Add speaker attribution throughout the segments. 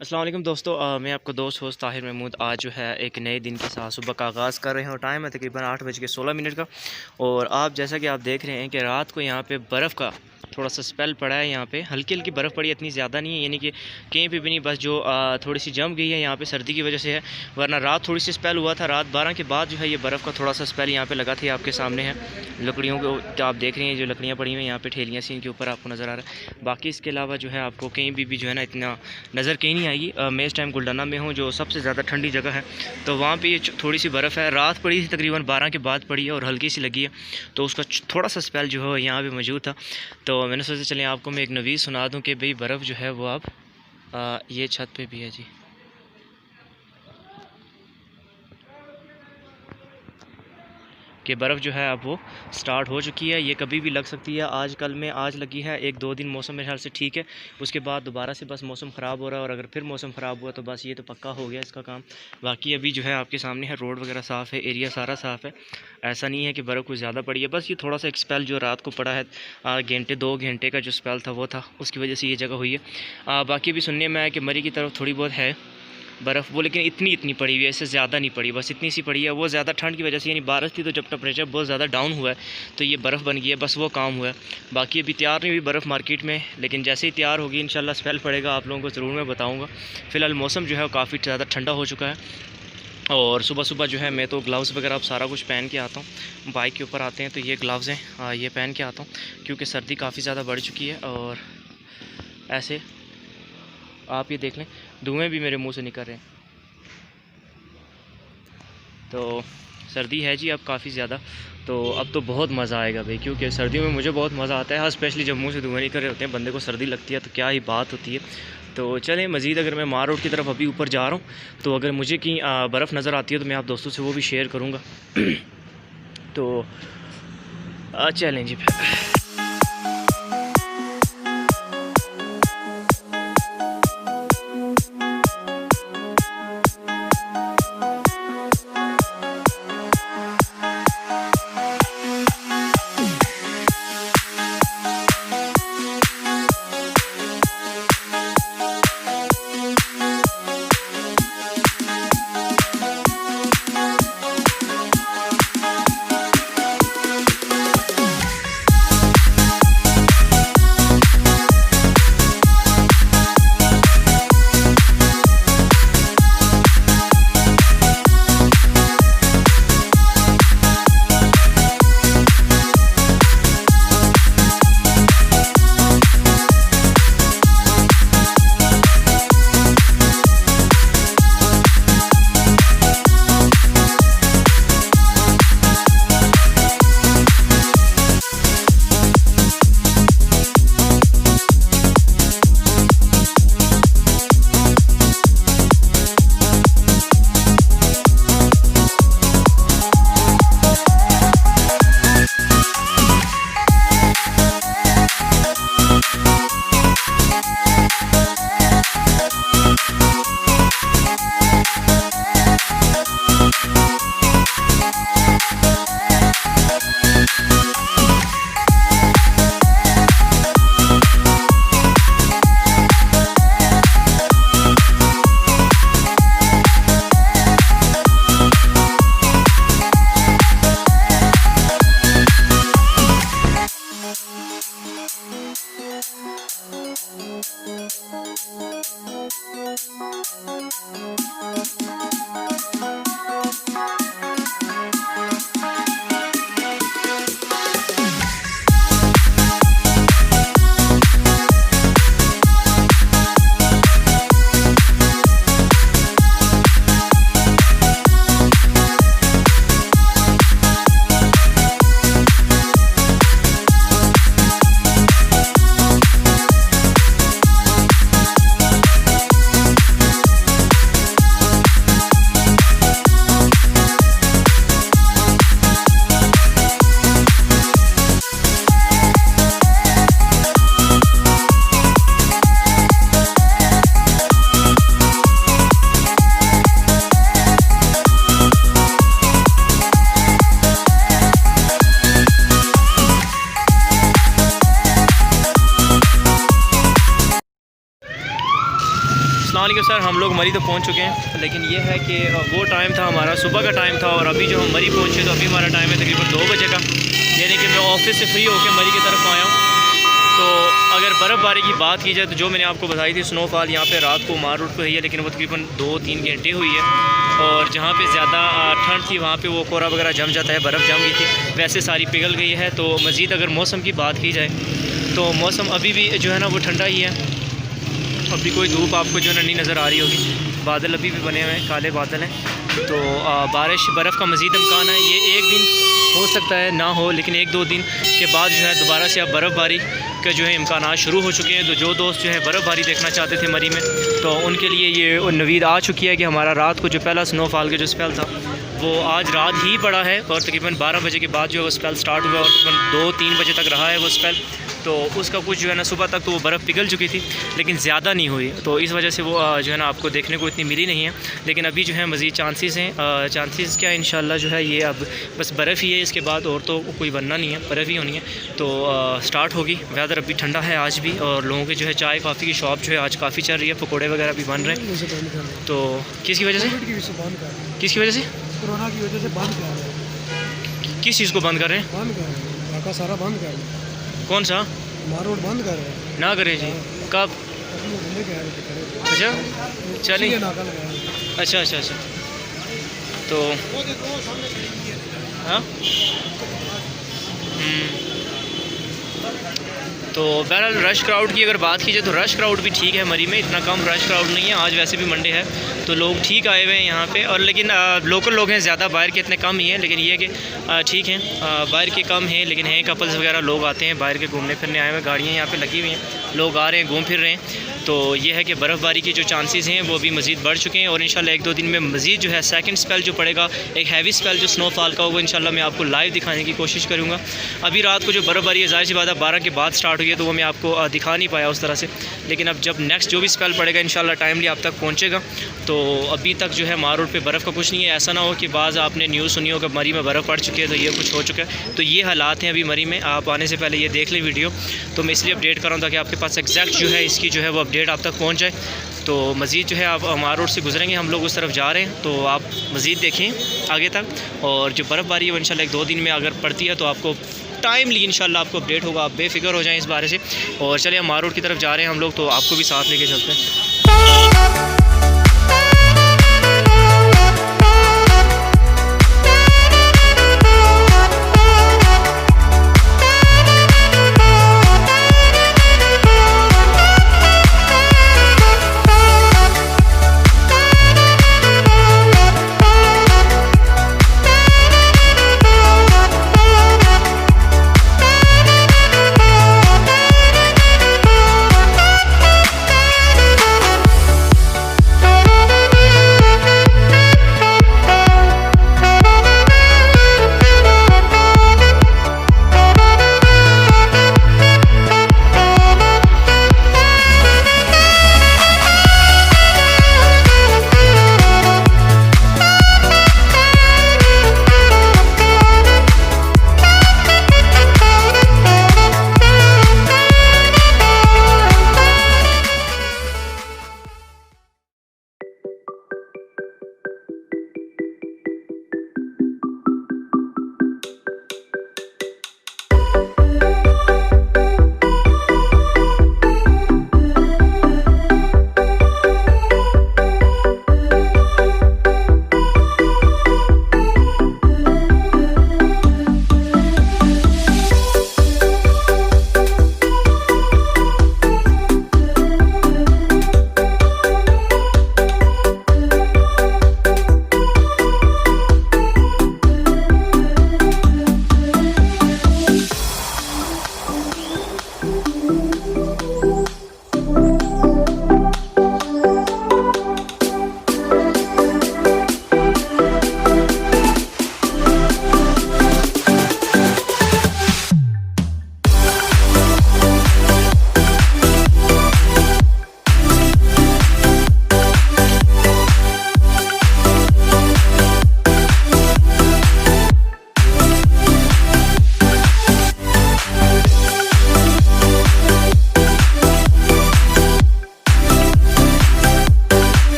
Speaker 1: अस्सलाम वालेकुम दोस्तों, मैं आपका दोस्त होस्ट ताहिर महमूद आज जो है एक नए दिन के साथ सुबह का आगाज़ कर रहे हैं और टाइम है तकरीबन 8:16 का। और आप जैसा कि आप देख रहे हैं कि रात को यहाँ पे बर्फ़ का थोड़ा सा स्पेल पड़ा है। यहाँ पे हल्की हल्की बर्फ़ पड़ी है, इतनी ज़्यादा नहीं है, यानी कि कहीं पे भी नहीं, बस जो थोड़ी सी जम गई है यहाँ पे सर्दी की वजह से है। वरना रात थोड़ी सी स्पेल हुआ था, रात 12 के बाद जो है ये बर्फ़ का थोड़ा सा स्पेल यहाँ पे लगा था। आपके सामने है लकड़ियों को आप देख रहे हैं, जो लकड़ियाँ पड़ी हुई हैं यहाँ पे ठेलियाँ सी, इनके ऊपर आपको नज़र आ रहा है। बाकी इसके अलावा जो है आपको कहीं भी जो है ना इतना नज़र कहीं नहीं आएगी। मैं इस टाइम गुलडाना में हूँ, जो सबसे ज़्यादा ठंडी जगह है, तो वहाँ पे ये थोड़ी सी बर्फ़ है। रात पड़ी थी, तकरीबन 12 के बाद पड़ी है और हल्की सी लगी है, तो उसका थोड़ा सा स्पेल जो है यहाँ पे मौजूद था। तो मैंने सोचा चलें आपको मैं एक नवीस सुना दूँ कि भाई बर्फ़ जो है वो अब ये छत पे भी है जी। कि बर्फ़ जो है अब वो स्टार्ट हो चुकी है। ये कभी भी लग सकती है, आज कल में आज लगी है, 1-2 दिन मौसम मेरे ख्याल से ठीक है, उसके बाद दोबारा से बस मौसम ख़राब हो रहा है। और अगर फिर मौसम ख़राब हुआ तो बस ये तो पक्का हो गया इसका काम। बाकी अभी जो है आपके सामने है, रोड वगैरह साफ़ है, एरिया सारा साफ़ है। ऐसा नहीं है कि बर्फ़ कुछ ज़्यादा पड़ी है, बस ये थोड़ा सा एक स्पेल जो रात को पड़ा है, घंटे 2 घंटे का जो स्पेल था वो था, उसकी वजह से ये जगह हुई है। बाकी अभी सुनने में आया कि मरी की तरफ थोड़ी बहुत है बर्फ़ वो, लेकिन इतनी पड़ी हुई है, इससे ज़्यादा नहीं पड़ी, बस इतनी सी पड़ी है। वो ज़्यादा ठंड की वजह से, यानी बारिश थी तो जब टेम्परेचर बहुत ज़्यादा डाउन हुआ है तो ये बर्फ़ बन गई है, बस वो काम हुआ है। बाकी अभी तैयार नहीं हुई बर्फ़ मार्केट में, लेकिन जैसे ही तैयार होगी इंशाल्लाह स्पेल पड़ेगा, आप लोगों को ज़रूर मैं बताऊँगा। फ़िलहाल मौसम जो है काफ़ी ज़्यादा ठंडा हो चुका है। और सुबह सुबह जो है मैं तो ग्लव्स वगैरह अब सारा कुछ पहन के आता हूँ। बाइक के ऊपर आते हैं तो ये ग्लव्स हैं, ये पहन के आता हूँ क्योंकि सर्दी काफ़ी ज़्यादा बढ़ चुकी है। और ऐसे आप ये देख लें, धुएँ भी मेरे मुँह से निकल रहे हैं। तो सर्दी है जी अब काफ़ी ज़्यादा, तो अब तो बहुत मज़ा आएगा भाई, क्योंकि सर्दियों में मुझे बहुत मज़ा आता है। हाँ, स्पेशली जब मुँह से धुएँ निकल रहे होते हैं, बंदे को सर्दी लगती है तो क्या ही बात होती है। तो चलें मज़ीद, अगर मैं मार रोड की तरफ अभी ऊपर जा रहा हूँ तो अगर मुझे कहीं बर्फ़ नज़र आती है तो मैं आप दोस्तों से वो भी शेयर करूँगा। तो चलें जी फिर। कहेंगे सर हम लोग मरी तो पहुंच चुके हैं, लेकिन ये है कि वो टाइम था हमारा सुबह का टाइम था और अभी जो हम मरी पहुंचे तो अभी हमारा टाइम है तकरीबन 2 बजे का, यानी कि मैं ऑफिस से फ्री होकर मरी की तरफ आया हूँ। तो अगर बर्फ़बारी की बात की जाए तो जो मैंने आपको बताई थी स्नोफॉल यहाँ पे रात को मार रोड पर है, लेकिन वो तकरीबन 2-3 घंटे हुई है। और जहाँ पे ज़्यादा ठंड थी वहाँ पे वो कोहरा वगैरह जम जाता है, बर्फ़ जम गई थी, वैसे सारी पिघल गई है। तो मज़ीद अगर मौसम की बात की जाए तो मौसम अभी भी जो है ना वो ठंडा ही है। अभी कोई धूप आपको जो है ना नहीं नज़र आ रही होगी, बादल अभी भी बने हुए हैं, काले बादल हैं। तो बारिश बर्फ़ का मज़ीद इम्कान है, ये एक दिन हो सकता है ना हो, लेकिन 1-2 दिन के बाद जो है दोबारा से अब बर्फ़बारी का जो है इम्कान शुरू हो चुके हैं। तो जो दोस्त जो है बर्फ़बारी देखना चाहते थे मरी में, तो उनके लिए ये नवीद आ चुकी है कि हमारा रात को जो पहला स्नोफॉल का जो स्पेल था वो आज रात ही पड़ा है और तकरीबन 12 बजे के बाद जो है वो स्पेल स्टार्ट हुआ और तकरीबन 2-3 बजे तक रहा है वो स्पेल। तो उसका कुछ जो है ना सुबह तक तो वो बर्फ़ पिघल चुकी थी, लेकिन ज़्यादा नहीं हुई, तो इस वजह से वो जो है ना आपको देखने को इतनी मिली नहीं है। लेकिन अभी जो है मज़ीद चांसेस हैं, चांसेस क्या इंशाल्लाह जो है ये अब बस बर्फ़ ही है, इसके बाद और तो कोई बनना नहीं है, बर्फ़ ही होनी है। तो स्टार्ट होगी। वेदर अभी ठंडा है आज भी और लोगों के जो है चाय कॉफ़ी की शॉप जो है आज काफ़ी चल रही है, पकौड़े वगैरह भी बन रहे हैं। तो किसकी वजह से? किसकी वजह से?
Speaker 2: कोरोना की वजह से बंद कर रहे हैं।
Speaker 1: किस चीज़ को बंद कर रहे हैं?
Speaker 2: बंद कर रहे हैं, सारा बंद कर रहे हैं।
Speaker 1: कौन सा?
Speaker 2: मार रोड बंद कर रहे हैं।
Speaker 1: ना करें जी। कब? अच्छा चलिए। अच्छा अच्छा अच्छा। तो हाँ तो बहरहाल रश क्राउड की अगर बात की जाए तो रश क्राउड भी ठीक है मरी में, इतना कम रश क्राउड नहीं है। आज वैसे भी मंडे है तो लोग ठीक आए हुए हैं यहाँ पे, और लेकिन लोकल लोग हैं ज़्यादा, बाहर के इतने कम ही हैं। लेकिन ये है कि ठीक हैं, बाहर के कम हैं, लेकिन हैं कपल्स वगैरह लोग आते हैं बाहर के घूमने फिरने आए हुए, गाड़ियाँ यहाँ पे लगी हुई हैं, लोग आ रहे हैं घूम फिर रहे हैं। तो ये है कि बर्फ़बारी के जो चांसेस हैं वो भी मज़ीद बढ़ चुके हैं और इंशाल्लाह 1-2 दिन में मज़ीद जो है सेकंड स्पेल जो पड़ेगा, एक हैवी स्पेल जो स्नोफॉल का होगा, इंशाल्लाह मैं आपको लाइव दिखाने की कोशिश करूँगा। अभी रात को जो बर्फ़बारी है ज़ाहिर सी बात है 12 के बाद स्टार्ट हुई है, तो वो मैं आपको दिखा नहीं पाया उस तरह से। लेकिन अब जब नेक्स्ट जो भी स्पेल पड़ेगा इंशाल्लाह टाइमली आप तक पहुँचेगा। तो अभी तक जो है मार रोड पर बर्फ़ का कुछ नहीं है। ऐसा ना हो कि बाज़ आपने न्यूज़ सुनी हो कि मरी में बर्फ़ पड़ चुकी है तो ये कुछ हो चुका है, तो ये हालात हैं अभी मरी में। आप आने से पहले ये देख लें वीडियो, तो मैं इसलिए अपडेट कर रहा हूँ ताकि आपके पास एग्जैक्ट जो है इसकी जो है वो अपडेट आप तक पहुँच जाए। तो मज़ीद जो है आप मार रोड से गुजरेंगे, हम लोग उस तरफ जा रहे हैं, तो आप मज़ीद देखें आगे तक। और जो बर्फ़बारी है वो इंशाल्लाह 1-2 दिन में अगर पड़ती है तो आपको टाइमली इंशाल्लाह आपको अपडेट होगा, आप बेफिक्र हो जाएं इस बारे से। और चलिए हम मार रोड की तरफ जा रहे हैं हम लोग, तो आपको भी साथ लेके चलते हैं।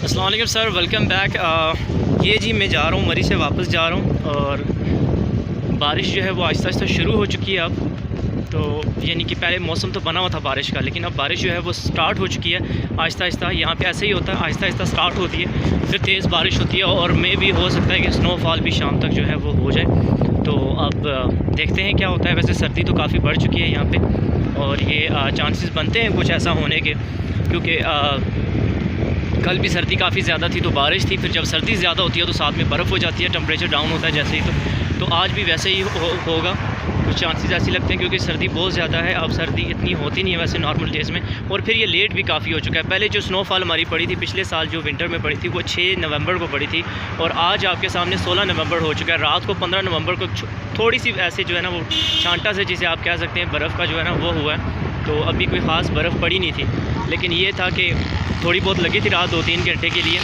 Speaker 1: अस्सलाम वालेकुम सर, वेलकम बैक। ये जी मैं जा रहा हूँ, मरी से वापस जा रहा हूँ और बारिश जो है वो आहिस्ता आहिस्ता शुरू हो चुकी है अब। तो यानी कि पहले मौसम तो बना हुआ था बारिश का, लेकिन अब बारिश जो है वो स्टार्ट हो चुकी है आहिस्ता आहिस्ता। यहाँ पे ऐसे ही होता है, आहिस्ता आहिस्ता स्टार्ट होती है, फिर तेज़ बारिश होती है और मे भी हो सकता है कि स्नोफॉल भी शाम तक जो है वो हो जाए। तो अब देखते हैं क्या होता है। वैसे सर्दी तो काफ़ी बढ़ चुकी है यहाँ पे और ये चांसेस बनते हैं कुछ ऐसा होने के, क्योंकि कल भी सर्दी काफ़ी ज़्यादा थी तो बारिश थी, फिर जब सर्दी ज़्यादा होती है तो साथ में बर्फ़ हो जाती है, टेम्परेचर डाउन होता है जैसे ही। तो आज भी वैसे ही होगा, कुछ चांसेस ऐसे लगते हैं क्योंकि सर्दी बहुत ज़्यादा है। अब सर्दी इतनी होती नहीं है वैसे नॉर्मल डेज़ में, और फिर ये लेट भी काफ़ी हो चुका है। पहले जो स्नोफॉल हमारी पड़ी थी पिछले साल जो विंटर में पड़ी थी वो 6 नवंबर को पड़ी थी, और आज आपके सामने 16 नवंबर हो चुका है। रात को 15 नवंबर को थोड़ी सी ऐसे जो है ना वो छांटा से जिसे आप कह सकते हैं बर्फ़ का जो है ना वो हुआ है। तो अभी कोई ख़ास बर्फ़ पड़ी नहीं थी, लेकिन ये था कि थोड़ी बहुत लगी थी रात 2-3 घंटे के लिए।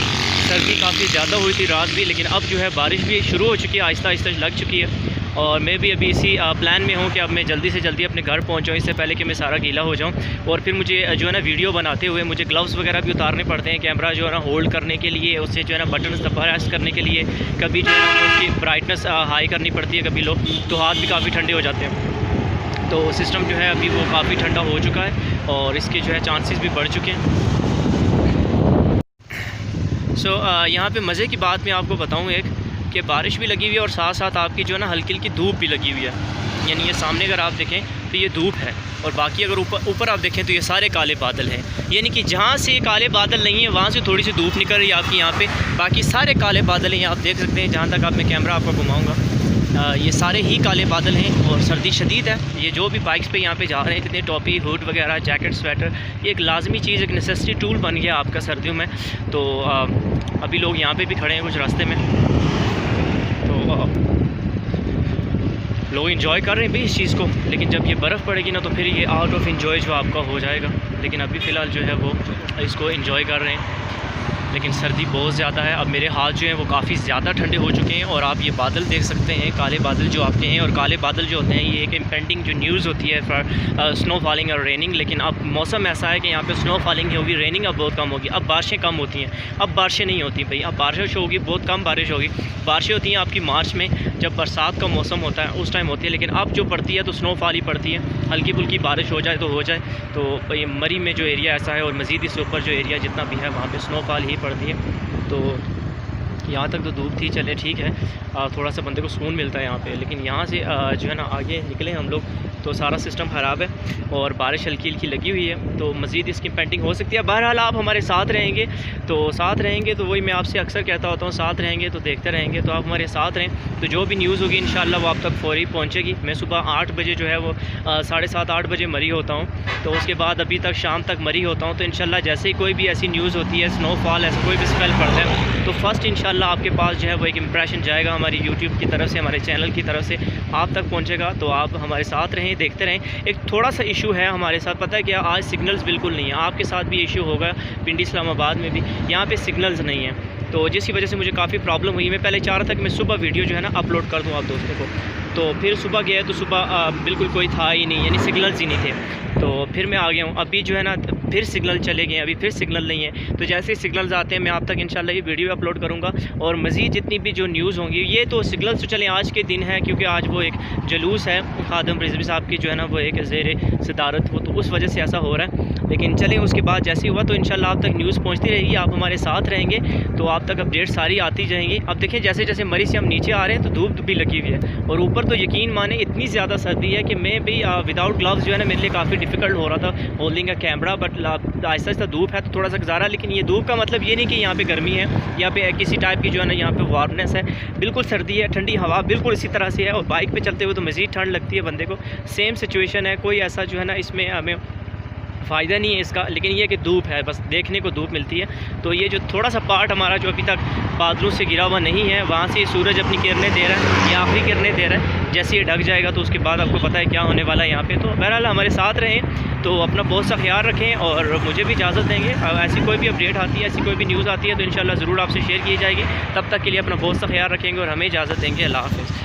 Speaker 1: सर्दी काफ़ी ज़्यादा हुई थी रात भी, लेकिन अब जो है बारिश भी शुरू हो चुकी है, आहिस्ता आहिस्ता लग चुकी है। और मैं भी अभी इसी प्लान में हूँ कि अब मैं जल्दी से जल्दी अपने घर पहुँचाऊँ, इससे पहले कि मैं सारा गीला हो जाऊँ। और फिर मुझे जो है ना वीडियो बनाते हुए मुझे ग्लव्स वगैरह भी उतारने पड़ते हैं, कैमरा जो है ना होल्ड करने के लिए, उससे जो है ना बटन प्रेस करने के लिए, कभी जो है ना उसकी ब्राइटनेस हाई करनी पड़ती है, कभी लो, तो हाथ भी काफ़ी ठंडे हो जाते हैं। तो सिस्टम जो है अभी वो काफ़ी ठंडा हो चुका है और इसके जो है चांसेस भी बढ़ चुके हैं। यहाँ पे मज़े की बात मैं आपको बताऊँ एक, कि बारिश भी लगी हुई है और साथ साथ आपकी जो है ना हल्की हल्की धूप भी लगी हुई है। यानी ये सामने अगर आप देखें तो ये धूप है, और बाकी अगर ऊपर आप देखें तो ये सारे काले बादल हैं। यानी कि जहाँ से काले बादल नहीं है वहाँ से थोड़ी सी धूप निकल रही है आपकी यहाँ पे, बाकी सारे काले बादल हैं। आप देख सकते हैं, जहाँ तक आप मैं कैमरा आपको घुमाऊँगा, ये सारे ही काले बादल हैं और सर्दी शदीद है। ये जो भी बाइक्स पे यहाँ पे जा रहे हैं, इतने टोपी, हुड वगैरह, जैकेट, स्वेटर, ये एक लाजमी चीज़, एक नेसेसिटी टूल बन गया आपका सर्दियों में। तो अभी लोग यहाँ पे भी खड़े हैं कुछ रास्ते में, तो लोग इंजॉय कर रहे हैं भी इस चीज़ को। लेकिन जब ये बर्फ़ पड़ेगी ना तो फिर ये आउट ऑफ इंजॉय जो आपका हो जाएगा। लेकिन अभी फ़िलहाल जो है वो इसको इंजॉय कर रहे हैं, लेकिन सर्दी बहुत ज़्यादा है। अब मेरे हाथ जो हैं वो काफ़ी ज़्यादा ठंडे हो चुके हैं, और आप ये बादल देख सकते हैं, काले बादल जो आपके हैं। और काले बादल जो होते हैं ये एक इम्पेंडिंग जो न्यूज़ होती है फॉर स्नो फॉलिंग और रेनिंग। लेकिन अब मौसम ऐसा है कि यहाँ पे स्नो फॉलिंग ही होगी, रेनिंग अब बहुत कम होगी। अब बारिशें कम होती हैं, अब बारिशें नहीं होती भाई, अब बारिश होगी, बहुत कम बारिश होगी। बारिशें होती हैं आपकी मार्च में, जब बरसात का मौसम होता है उस टाइम होती है। लेकिन अब जो पड़ती है तो स्नोफॉल ही पड़ती है, हल्की फुल्की बारिश हो जाए तो हो जाए। तो ये मरी में जो एरिया ऐसा है, और मज़ीद इससे ऊपर जो एरिया जितना भी है वहाँ पे स्नोफॉल ही पड़ती है। तो यहाँ तक तो धूप थी, चले ठीक है, थोड़ा सा बंदे को सुकून मिलता है यहाँ पे। लेकिन यहाँ से जो है ना आगे निकले हम लोग तो सारा सिस्टम ख़राब है और बारिश हल्की हल्की लगी हुई है, तो मज़ीद इसकी पेंटिंग हो सकती है। बहरहाल आप हमारे साथ रहेंगे तो वही मैं आपसे अक्सर कहता होता हूँ, साथ रहेंगे तो देखते रहेंगे। तो आप हमारे साथ रहें तो जो भी न्यूज़ होगी इंशाल्लाह वो आप तक फौरी पहुँचेगी। मैं सुबह 8 बजे जो है वो 7:30-8 बजे मरी होता हूँ, तो उसके बाद अभी तक शाम तक मरी होता हूँ। तो इंशाल्लाह जैसे ही कोई भी ऐसी न्यूज़ होती है, स्नोफॉल ऐसा कोई भी स्पेल पड़ता है, तो फर्स्ट इंशाल्लाह आपके पास जो है वो एक इंप्रेशन जाएगा हमारी यूट्यूब की तरफ से, हमारे चैनल की तरफ से आप तक पहुँचेगा। तो आप हमारे साथ रहें, देखते रहें। एक थोड़ा सा इशू है हमारे साथ, पता है क्या, आज सिग्नल्स बिल्कुल नहीं है। आपके साथ भी इशू होगा, पिंडी इस्लामाबाद में भी यहाँ पे सिग्नल्स नहीं है, तो जिसकी वजह से मुझे काफ़ी प्रॉब्लम हुई। मैं पहले चाह रहा था कि मैं सुबह वीडियो जो है ना अपलोड कर दूँ आप दोस्तों को, तो फिर सुबह गया तो सुबह बिल्कुल कोई था ही नहीं, यानी सिग्नल्स ही नहीं थे। तो फिर मैं आ गया हूँ, अभी जो है ना फिर सिग्नल चले गए, अभी फिर सिग्नल नहीं है। तो जैसे ही सिग्नल्स आते हैं मैं आप तक इंशाल्लाह ये वीडियो अपलोड करूँगा, और मज़ीद जितनी भी जो न्यूज़ होंगी, ये तो सिग्नल्स तो चलें आज के दिन है क्योंकि आज वो एक जुलूस है खादम रिजवी साहब की जो है ना वो एक ज़ेर सदारत हो, तो उस वजह से ऐसा हो रहा है। लेकिन चलें उसके बाद जैसे हुआ तो इंशाल्लाह आप तक न्यूज़ पहुँचती रहेगी, आप हमारे साथ रहेंगे तो आप तक अपडेट सारी आती जाएंगी। अब देखें जैसे जैसे मरी से हम नीचे आ रहे हैं तो धूप भी लगी हुई है, और ऊपर तो यकीन माने इतनी ज़्यादा सर्दी है कि मैं भी विदाउट ग्लव्स जो है ना मेरे लिए काफ़ी डिफ़िकल्ट हो रहा था होल्डिंग का कैमरा। बट आहिस्ता आहिस्ता धूप है तो थोड़ा सा गुजारा, लेकिन ये धूप का मतलब ये नहीं कि यहाँ पे गर्मी है, यहाँ पे किसी टाइप की जो है ना यहाँ पे वार्मनेस है, बिल्कुल सर्दी है, ठंडी हवा बिल्कुल इसी तरह से है। और बाइक पे चलते हुए तो मज़ीद ठंड लगती है बंदे को, सेम सिचुएशन है, कोई ऐसा जो है ना इसमें हमें फ़ायदा नहीं है इसका। लेकिन ये कि धूप है, बस देखने को धूप मिलती है। तो ये जो थोड़ा सा पार्ट हमारा जो अभी तक बादलों से घिरा हुआ नहीं है, वहाँ से सूरज अपनी किरणें दे रहा है, ये आखिरी किरणें दे रहा है। जैसे ये ढक जाएगा तो उसके बाद आपको पता है क्या होने वाला है यहाँ पे। तो बहरहाल हमारे साथ रहें, तो अपना बहुत सा ख्याल रखें, और मुझे भी इजाज़त देंगे। ऐसी कोई भी अपडेट आती है, ऐसी कोई भी न्यूज़ आती है तो इंशाल्लाह ज़रूर आपसे शेयर की जाएगी। तब तक के लिए अपना बहुत सा ख्याल रखेंगे और हमें इजाज़त देंगे। अल्लाह हाफ़िज़।